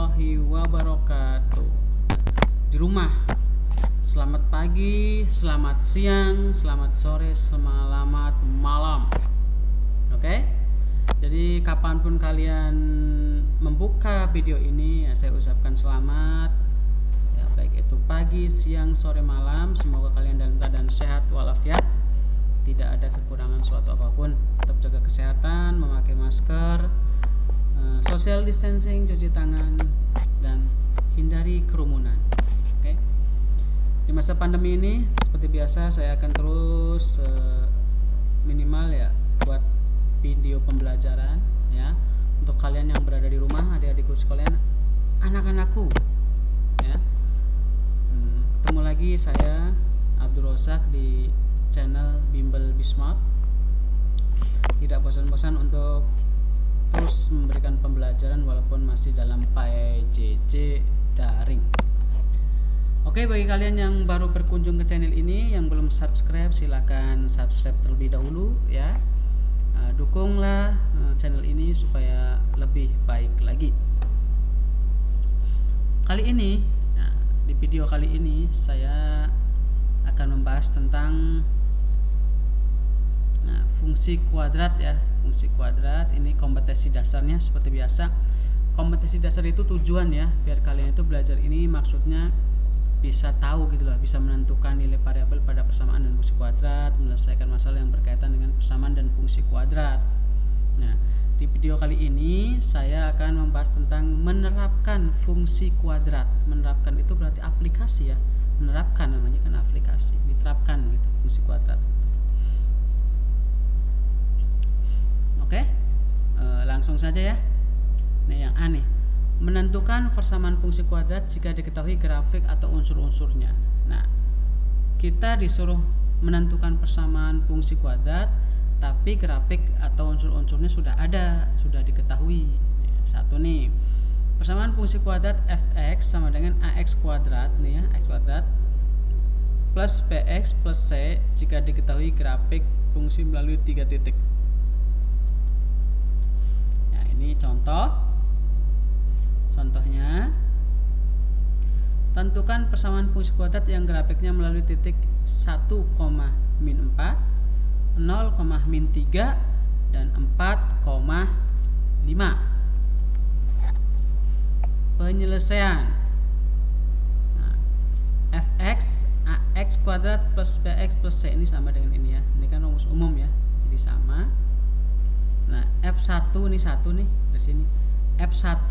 warahmatullahi wabarakatuh. Di rumah, selamat pagi, selamat siang, selamat sore, selamat malam. Oke? Jadi kapanpun kalian membuka video ini, saya ucapkan selamat. Ya, baik itu pagi, siang, sore, malam. Semoga kalian dalam keadaan sehat walafiat, tidak ada kekurangan suatu apapun. Tetap jaga kesehatan, memakai masker, social distancing, cuci tangan, dan hindari kerumunan. Oke. Di masa pandemi ini, seperti biasa, saya akan terus minimal ya buat video pembelajaran ya untuk kalian yang berada di rumah, adik-adikku sekalian, anak-anakku. Ya. Ketemu lagi saya Abdul Rozak di channel Bimbel Bismart. Tidak bosan-bosan untuk terus memberikan pembelajaran walaupun masih dalam PJJ daring. Oke, bagi kalian yang baru berkunjung ke channel ini, yang belum subscribe, silahkan subscribe terlebih dahulu ya. Dukunglah channel ini supaya lebih baik lagi. Kali ini, di video kali ini saya akan membahas tentang fungsi kuadrat ya. Fungsi kuadrat ini kompetensi dasarnya seperti biasa. Kompetensi dasar itu tujuan ya, biar kalian itu belajar ini maksudnya bisa tahu gitu lah, bisa menentukan nilai variabel pada persamaan dan fungsi kuadrat, menyelesaikan masalah yang berkaitan dengan persamaan dan fungsi kuadrat. Nah, di video kali ini saya akan membahas tentang menerapkan fungsi kuadrat. Menerapkan itu berarti aplikasi ya. Menerapkan namanya kan aplikasi, diterapkan gitu fungsi kuadrat. Oke, langsung saja ya. Nah, yang aneh, menentukan persamaan fungsi kuadrat jika diketahui grafik atau unsur-unsurnya. Nah, kita disuruh menentukan persamaan fungsi kuadrat, tapi grafik atau unsur-unsurnya sudah ada, sudah diketahui. Satu nih, persamaan fungsi kuadrat fx sama dengan ax kuadrat nih ya, x kuadrat plus bx plus c jika diketahui grafik fungsi melalui 3 titik. Ini contohnya, tentukan persamaan fungsi kuadrat yang grafiknya melalui titik 1, min 4, 0, min 3, dan 4,5. Penyelesaian. Fx ax kuadrat plus bx plus c ini sama dengan ini ya. Ini kan rumus umum ya. Jadi sama. Nah, F1 ini 1 nih di sini. F1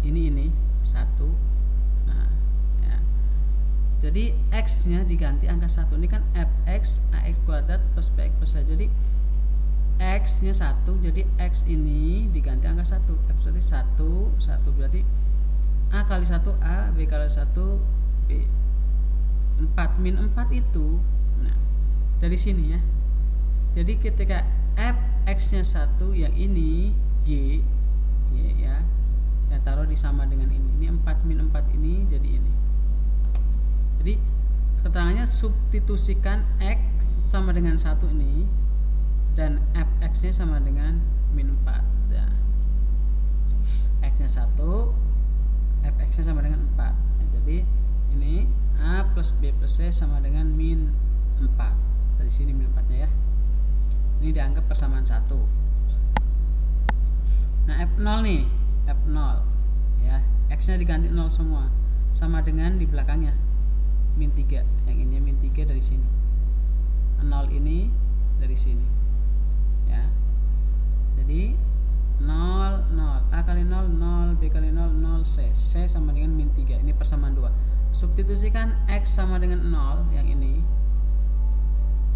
ini 1. Nah, ya. Jadi x-nya diganti angka 1. Ini kan fx ax kuadrat plus bx plus c. Jadi x-nya 1, jadi x ini diganti angka 1. F1 1 berarti a kali 1 a, b kali 1 b. 4 min 4 itu. Nah, dari sini ya. Jadi ketika fx-nya 1 yang ini y ya. Yang taruh disama dengan ini. Ini 4 min 4 ini jadi ini. Jadi keterangannya substitusikan x sama dengan 1 ini dan fx-nya sama dengan min 4 ya. X-nya 1, fx-nya sama dengan 4. Nah, jadi ini a plus b plus c sama dengan min 4. Dari sini min 4-nya ya. Ini dianggap persamaan 1. Nah, F0 nih, F0 ya, X-nya diganti 0 semua. Sama dengan di belakangnya min 3. Yang ini min 3 dari sini. 0 ini dari sini. Ya. Jadi 0 0, A kali 0 0, B kali 0 0, C. C sama dengan min 3. Ini persamaan 2. Substitusikan X sama dengan 0 yang ini.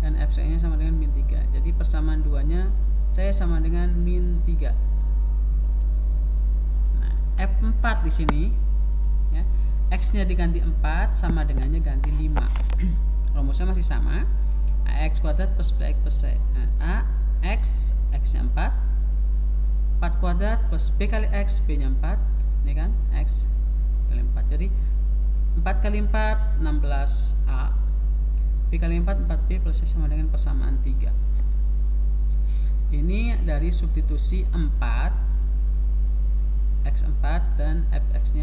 Dan fc-nya sama dengan min 3. Jadi persamaan 2-nya C sama dengan min 3. Nah, F4 di sini ya. X-nya diganti 4 sama dengannya ganti 5. Rumusnya masih sama. Ax kuadrat plus bx plus c. Nah, X nya 4. 4 kuadrat plus b kali x, b-nya 4. Ini kan X kali 4. Jadi 4 kali 4 16a. B kali 4 4B plus C sama dengan persamaan 3. Ini dari substitusi 4 X4 dan Fx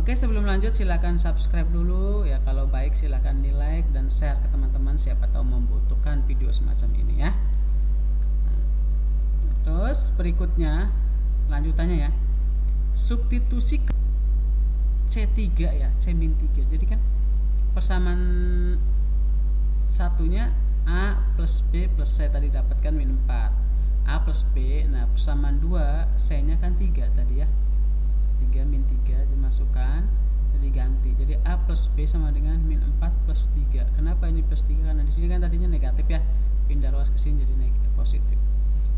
Oke, sebelum lanjut silakan subscribe dulu ya, kalau baik silakan di like dan share ke teman-teman, siapa tahu membutuhkan video semacam ini ya. Terus berikutnya lanjutannya ya, substitusi C3 ya, C-3. Jadi kan persamaan satunya A plus B plus C tadi dapatkan min 4 A plus B. Nah persamaan 2 C nya kan 3 tadi ya, 3 min 3 dimasukkan, jadi ganti, jadi A plus B sama dengan min 4 plus 3. Kenapa ini plus 3? Karena di sini kan tadinya negatif ya, pindah ruas ke sini jadi negatif, positif.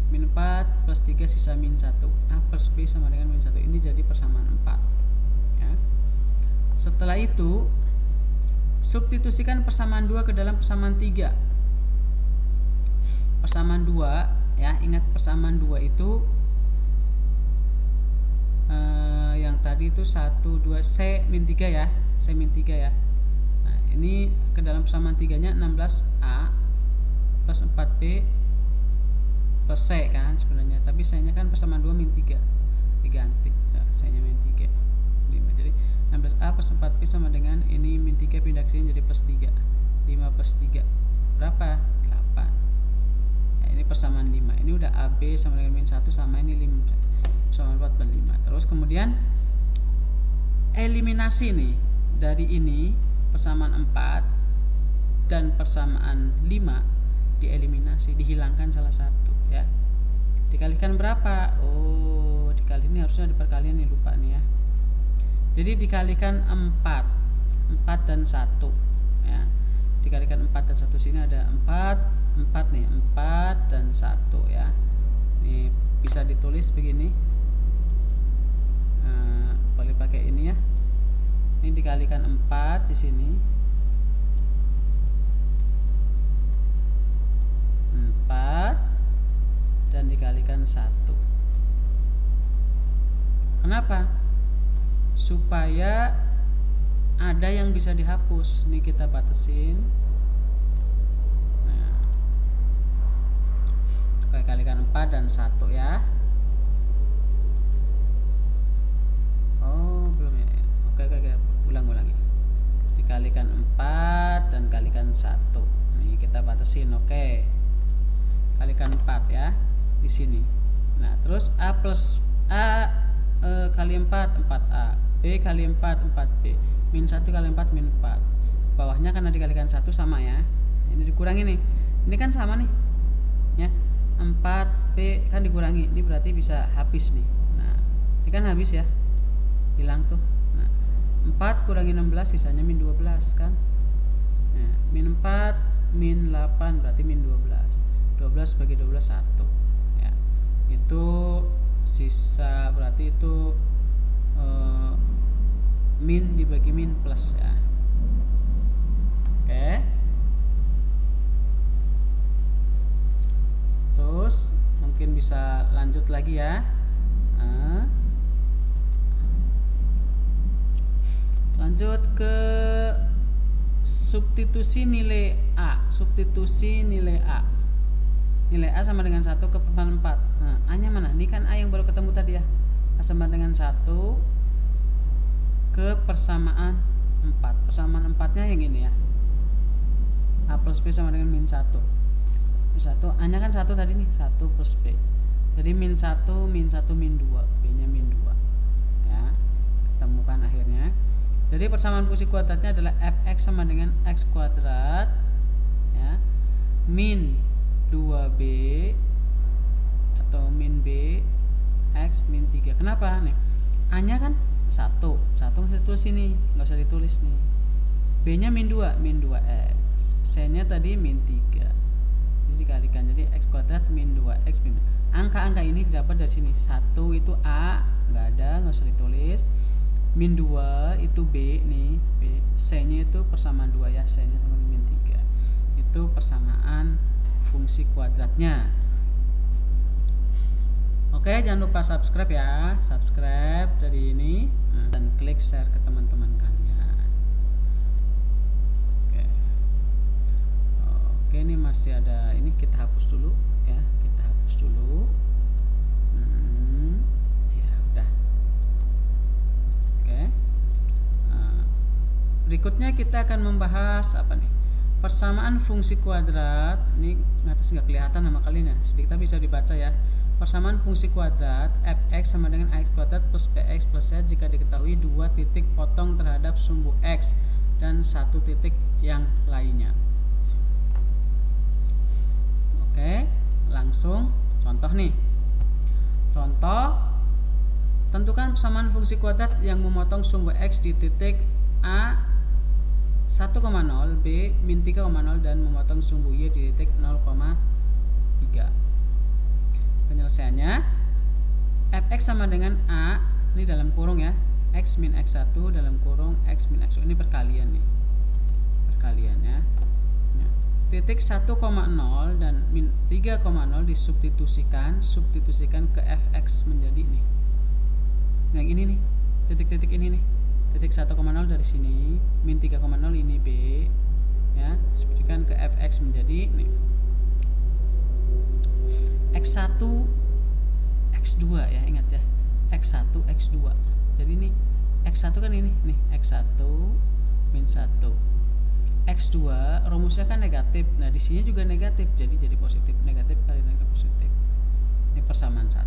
Min 4 plus 3 sisa min 1. A plus B sama dengan min 1. Ini jadi persamaan 4 ya. Setelah itu substitusikan persamaan 2 ke dalam persamaan 3. Persamaan 2 ya, ingat persamaan 2 itu yang tadi itu 1, 2, C min 3 ya, C min 3 ya. Nah ini ke dalam persamaan 3 nya 16A plus 4B plus C kan sebenarnya, tapi C nya kan persamaan 2 min 3 diganti ya, C nya min 3 5. Jadi 16A plus 4B sama dengan ini min 3 pindah ke sini jadi plus 3. 5 plus 3 berapa? 8. Nah, ini persamaan 5. Ini udah AB sama dengan min 1 sama ini 5 sama 4 per 5. Terus kemudian eliminasi nih, dari ini persamaan 4 dan persamaan 5 dieliminasi, dihilangkan salah satu ya. Dikalikan berapa? Oh, dikali ini harusnya ada perkalian nih, lupa nih ya. Jadi dikalikan 4 dan 1 ya. Dikalikan 4 dan 1, sini ada 4 nih, 4 dan 1 ya. Ini bisa ditulis begini. Boleh pakai ini ya. Ini dikalikan 4 di sini. 4 dan dikalikan 1. Kenapa? Supaya ada yang bisa dihapus. Ini kita batasin. Nah, kalikan 4 dan 1 ya. Oh, belum ya. Oke, ulang-ulangi. Dikalikan 4 dan kalikan 1. Nih kita batasin, oke. Kalikan 4 ya di sini. Nah, terus A plus A kali 4 4A, B kali 4 4B, min 1 kali 4 min 4. Bawahnya karena dikalikan 1 sama ya. Ini dikurangi nih. Ini kan sama nih. Ya. 4B kan dikurangi. Ini berarti bisa habis nih. Nah, ini kan habis ya. Hilang tuh. Nah, 4 kurangi 16 sisanya min 12 kan. Nah, min 4 min 8 berarti min 12. 12 bagi 12 1 ya. Itu sisa berarti itu min dibagi min plus ya. Oke. Terus mungkin bisa lanjut lagi ya. Lanjut ke substitusi nilai A. Substitusi nilai A. Nilai A sama dengan 1 ke persamaan 4. Nah, A nya mana? Ini kan A yang baru ketemu tadi ya. A sama dengan 1 ke persamaan 4. Persamaan 4 nya yang ini ya. A plus B sama dengan min 1. Min 1, A nya kan 1 tadi nih, 1 plus B. Jadi min 1 min 1 min 2, B nya min 2 ya. Ketemukan akhirnya. Jadi persamaan fungsi kuadratnya adalah fx sama dengan x kuadrat ya, min 2b atau min b x min 3. Kenapa nih? A nya kan 1 nggak usah ditulis sini, nggak usah ditulis nih. B nya min 2 x, C nya tadi min 3, jadi dikalikan, jadi x kuadrat min 2x min 2. Angka-angka ini didapat dari sini. 1 itu A nggak ada, nggak usah ditulis. Min 2 itu B nih, B. C nya itu persamaan 2 ya, C nya sama min 3. Itu persamaan fungsi kuadratnya. Oke, jangan lupa subscribe ya. Subscribe dari ini dan klik share ke teman-teman kalian. Oke, ini masih ada, ini kita hapus dulu ya. Kita hapus dulu. Ya, udah. Oke. berikutnya kita akan membahas apa nih? Persamaan fungsi kuadrat. Ini ngatas nggak kelihatan nama kalian ya, sedikit bisa dibaca ya. Persamaan fungsi kuadrat fx sama dengan ax kuadrat plus bx plus c jika diketahui dua titik potong terhadap sumbu x dan satu titik yang lainnya. Oke, langsung contoh nih. Contoh, tentukan persamaan fungsi kuadrat yang memotong sumbu x di titik a 1,0, b min 3,0 dan memotong sumbu y di titik 0,3. Penyelesaiannya fx sama dengan a, ini dalam kurung ya, x min x1 dalam kurung x min x2. Ini perkalian nih, perkalian ya. Titik 1,0 dan min 3,0 disubstitusikan ke fx menjadi nih. Yang ini nih, titik-titik ini nih. Titik 1,0 dari sini, min 3,0 ini b ya, disubstitusikan ke fx menjadi nih. X1 X2 ya, ingat ya. X1 X2. Jadi ini X1 kan ini nih, X1 min 1. X2 rumusnya kan negatif. Nah, di sini juga negatif. Jadi positif. Negatif kali negatif positif. Ini persamaan 1.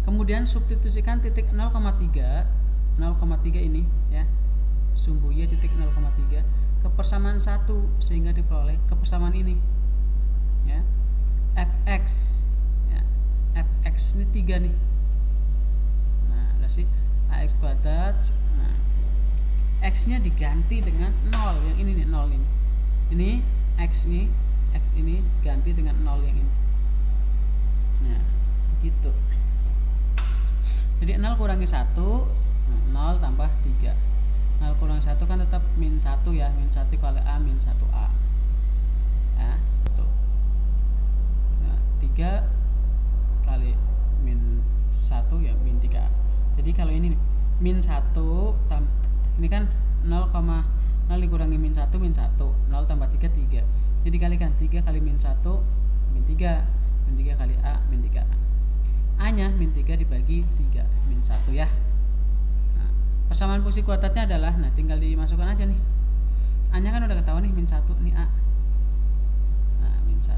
Kemudian substitusikan titik 0,3 ini ya. Sumbu y titik 0,3 ke persamaan 1 sehingga diperoleh ke persamaan ini. Ya. Fx ya. Fx ini 3 nih. Nah, udah sih ax kuadrat. Nah, x-nya diganti dengan 0 yang ini nih, 0 ini. Ini x nih, x ini ganti dengan 0 yang ini. Nah, gitu. Jadi 0 kurangi 1, 0 tambah 3. 0 kurangi 1 kan tetap min 1 ya, min 1 kali a min 1a. Ya, tuh. Nah, 3 kali min 1 ya min 3a. Jadi kalau ini nih, min 1 ini kan 0, 0 dikurangi min 1 min 1, 0 tambah 3 3. Jadi kalikan 3 kali min 1 min 3, min 3 kali a min 3a. A nya min 3 dibagi 3 min 1 ya. Nah, persamaan fungsi kuadratnya adalah, nah tinggal dimasukkan aja nih. A nya kan udah ketahuan nih, min 1 nih a. Nah, min 1.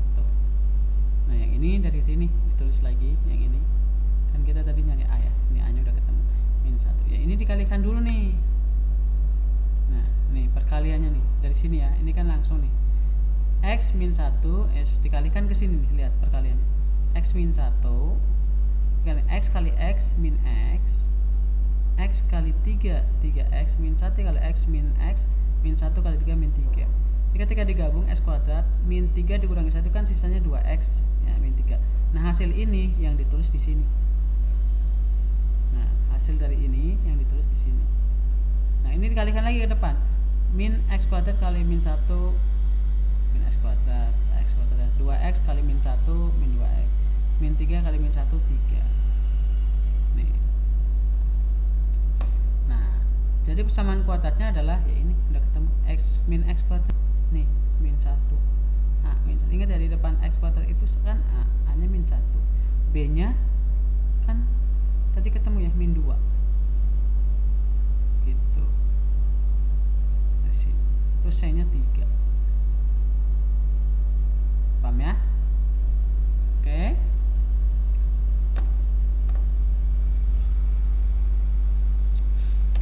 Nah, yang ini dari sini ditulis lagi, yang ini. Kan kita tadi nyari a ya. Ini a nya udah ketemu, min 1. Ya, ini dikalikan dulu nih. Nah, nih perkaliannya nih dari sini ya. Ini kan langsung nih. X min 1 dikalikan ke sini nih, lihat perkaliannya. X min 1 X kali X min X, X kali 3 3X min 1 kali X min 1 kali 3 min 3. Ketika digabung X kuadrat min 3 dikurangi 1 kan sisanya 2X ya, min 3. Nah, hasil ini yang ditulis di sini. Nah, hasil dari ini yang ditulis di sini. Nah, ini dikalikan lagi ke depan. Min X kuadrat kali min 1 min X kuadrat, X kuadrat 2X kali min 1 min 2X. Min 3 kali min 1 3. Nih. Nah, jadi persamaan kuadratnya adalah ya ini udah ketemu X min X kuadrat. Nih, min 1. A min 1. Ingat dari depan X kuadrat itu kan A nya min 1. B nya kan tadi ketemu ya min 2. Gitu. Terus C nya 3. Paham ya? Oke.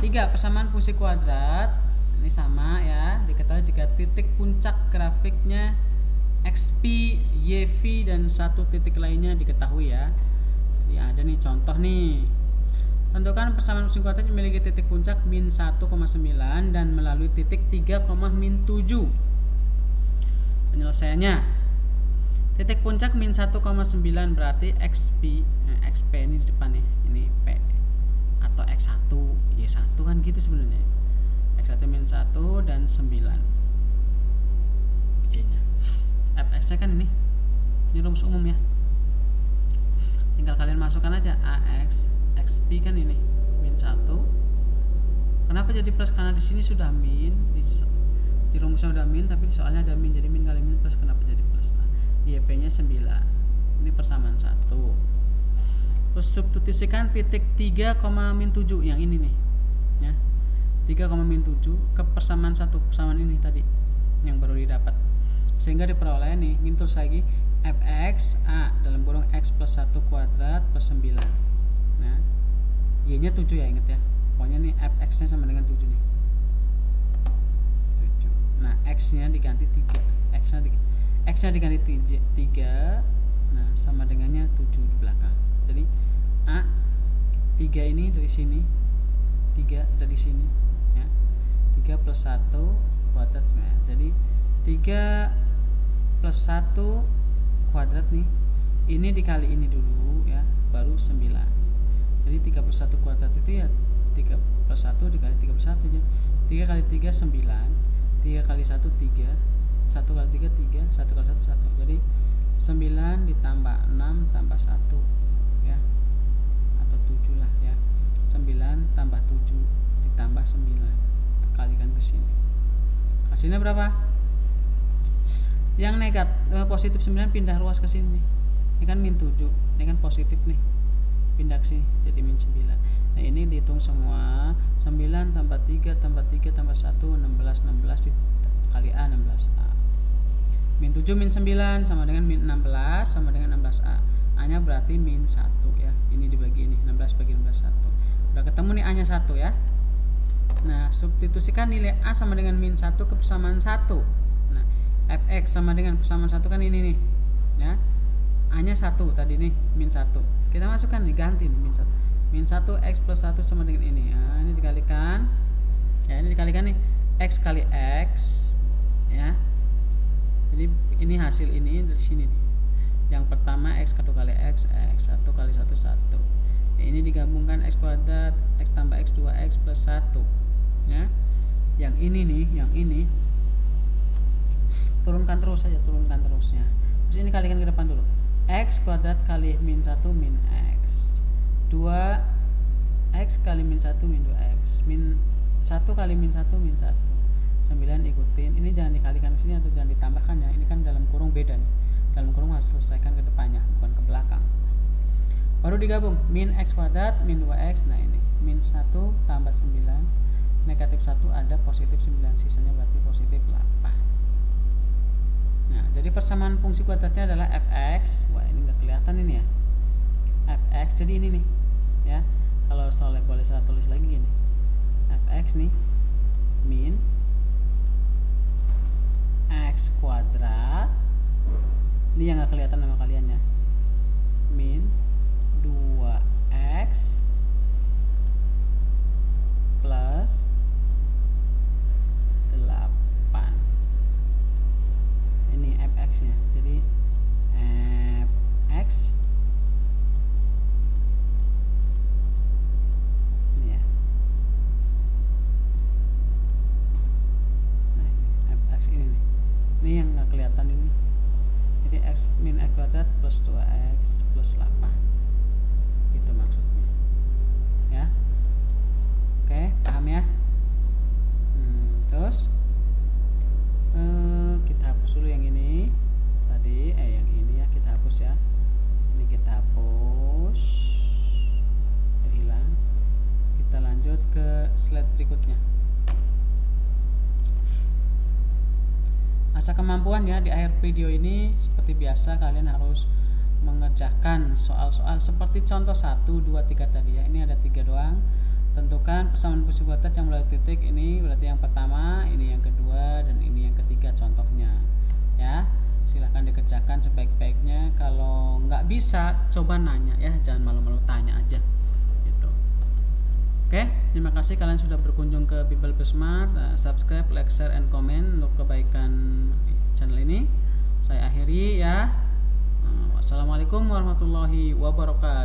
Tiga, persamaan fungsi kuadrat ini sama ya, diketahui jika titik puncak grafiknya XP, YV dan satu titik lainnya diketahui ya. Jadi ada nih contoh nih. Tentukan persamaan fungsi kuadrat yang memiliki titik puncak min 1,9 dan melalui titik 3, min 7. Penyelesaiannya, titik puncak min 1,9 berarti XP, XP ini di depan nih, ini P atau X1, Y1 kan gitu sebenarnya. X1 min 1 dan 9. Y-nya. Fx-nya kan ini rumus umum ya. Tinggal kalian masukkan aja AX, XP kan ini min 1. Kenapa jadi plus? Karena di sini sudah min, di rumusnya udah min, tapi di soalnya ada min, jadi min kali min plus, kenapa jadi plus? Nah, YP-nya 9. Ini persamaan 1. Terus substitusikan titik 3, min 7 yang ini nih. Ya. 3, min 7 ke persamaan 1, persamaan ini tadi yang baru didapat, sehingga diperoleh nih, min terus lagi fx a dalam kurung x plus 1 kuadrat plus 9. Nah, y nya 7 ya, inget ya, pokoknya nih fx nya sama dengan 7 nih, 7. Nah, x nya diganti 3, x nya diganti 3, nah sama dengannya 7 di belakang. Jadi a 3 ini dari sini, 3 dari sini ya, 3 plus 1 kuadrat, nah, jadi 3 plus 1 kuadrat nih, ini dikali ini dulu ya, baru 9. Jadi 3 plus 1 kuadrat itu ya 3 plus 1 dikali 3 plus 1 aja, 3 kali 3 9, 3 kali 1 3, 1 kali 3 3, 1 kali 1 1. Jadi 9 ditambah 6 tambah 1 ya, atau 7 lah ya, 9 tambah 7 ditambah 9 kalikan ke sini, hasilnya berapa? Yang positif 9 pindah ruas ke sini. Ini kan min 7, ini kan positif nih, pindah ke sini jadi min 9. Nah, ini dihitung semua, 9 tambah 3 tambah 3 tambah 1 16 dikali A 16A. Min 7 min 9 sama dengan min 16 sama dengan 16A. A nya berarti min 1 ya. Ini dibagi ini, 16 bagi 16 1. Udah ketemu nih A nya 1 ya. Nah, substitusikan nilai A sama dengan min 1 ke persamaan 1. Nah, fx sama dengan persamaan 1 kan ini nih ya, A nya 1 tadi nih, min 1 kita masukkan nih, ganti nih min 1, min 1 x plus 1 sama dengan ini. Nah, ini dikalikan ya, ini dikalikan nih, x kali x ya, jadi ini hasil ini dari sini nih. Yang pertama x 1 kali x, x 1 kali 1 1 ya, ini digabungkan x kuadrat, x tambah x 2x plus 1 ya. Yang ini nih, yang ini turunkan terus saja, turunkan terusnya. Terus ini kalikan ke depan dulu, x kuadrat kali min 1 min x, 2x kali min 1 min 2x, min 1 kali min 1 min 1, 9 ikutin, ini jangan dikalikan ke sini atau jangan ditambahkan ya, ini kan dalam kurung beda nih, dalam kurung harus selesaikan ke depannya bukan ke belakang. Baru digabung, min x kuadrat min 2x, nah ini min 1 tambah 9, negatif 1 ada positif 9, sisanya berarti positif 8. Nah, jadi persamaan fungsi kuadratnya adalah fx. Wah, ini nggak kelihatan ini ya, fx. Jadi ini nih ya, kalau boleh saya tulis lagi gini, fx nih min x kuadrat, ini yang nggak kelihatan sama kalian ya, min 2x plus 8. Ini fx nya, jadi fx ini ya, nah fx ini nih, ini yang nggak kelihatan ini, jadi x min x kuadrat plus 2x plus 8, itu maksudnya ya. Oke, paham ya. Terus kita hapus dulu yang ini tadi, yang ini ya kita hapus ya, ini kita hapus, udah hilang. Kita lanjut ke slide berikutnya. Asa kemampuan ya, di akhir video ini seperti biasa kalian harus mengerjakan soal-soal seperti contoh 1, 2, 3 tadi ya. Ini ada 3 doang. Tentukan persamaan fungsi kuadrat yang melalui titik, ini berarti yang pertama, ini yang kedua, dan ini yang ketiga contohnya ya. Silahkan dikerjakan sebaik-baiknya. Kalau nggak bisa coba nanya ya, jangan malu-malu, tanya aja gitu. Oke, terima kasih kalian sudah berkunjung ke Bimbel Smart. Subscribe, like, share, and comment untuk kebaikan channel ini. Saya akhiri ya. Wassalamualaikum warahmatullahi wabarakatuh.